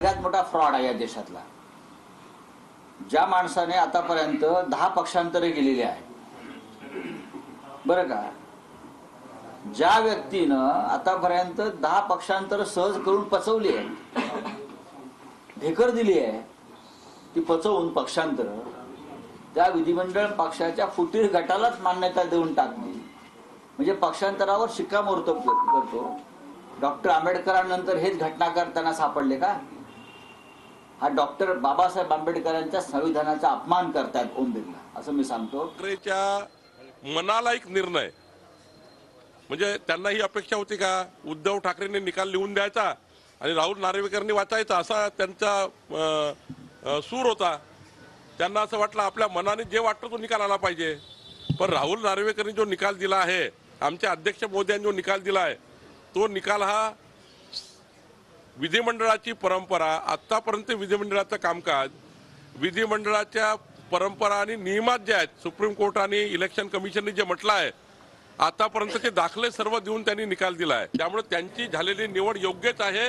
सगळ्यात मोठा फ्रॉड आहे या देशातला। ज्या माणसाने आतापर्यंत 10 पक्षांतरे केलेली आहे बरं का, ज्या व्यक्तीनं आतापर्यंत 10 पक्षांतर सहज करून पचवली आहे, ढेकर दिली आहे, ती पचवून पक्षांतर त्या विधिमंडळ पक्षाच्या फुटीर गटालाच मान्यता देऊन टाकली, म्हणजे पक्षांतरावर शिक्कामोर्तब करतो। डॉक्टर आंबेडकरांनंतर हेच घटनाकार त्यांना सापडले का? हा डॉक्टर बाबासाहेब आंबेडकरांच्या संविधानाचा अपमान करतात ओम बिर्ला, असं मी सांगतो। ठाकरेच्या मनाला एक निर्णय, म्हणजे त्यांना ही अपेक्षा होती का उद्धव ठाकरेंनी निकाल लिहून द्यायचा आणि राहुल नार्वेकरांनी वाचायचा, असा त्यांचा सूर होता। त्यांना असं वाटलं आपल्या मनाने जे वाटतं तो निकाल आला पाहिजे। पण राहुल नार्वेकरांनी जो निकाल दिला आहे, आमचे अध्यक्ष मोदयांनी जो निकाल दिला आहे, तो निकाल हा विधिमंडळाची परंपरा, आतापर्यंत विधिमंडळाचं कामकाज, विधिमंडळाच्या परंपरा आणि नियमात जे आहेत, सुप्रीम कोर्ट आणि इलेक्शन कमिशनने जे म्हटलं आहे, आतापर्यंतचे दाखले सर्व देऊन त्यांनी निकाल दिला आहे। त्यामुळे त्यांची झालेली निवड योग्यच आहे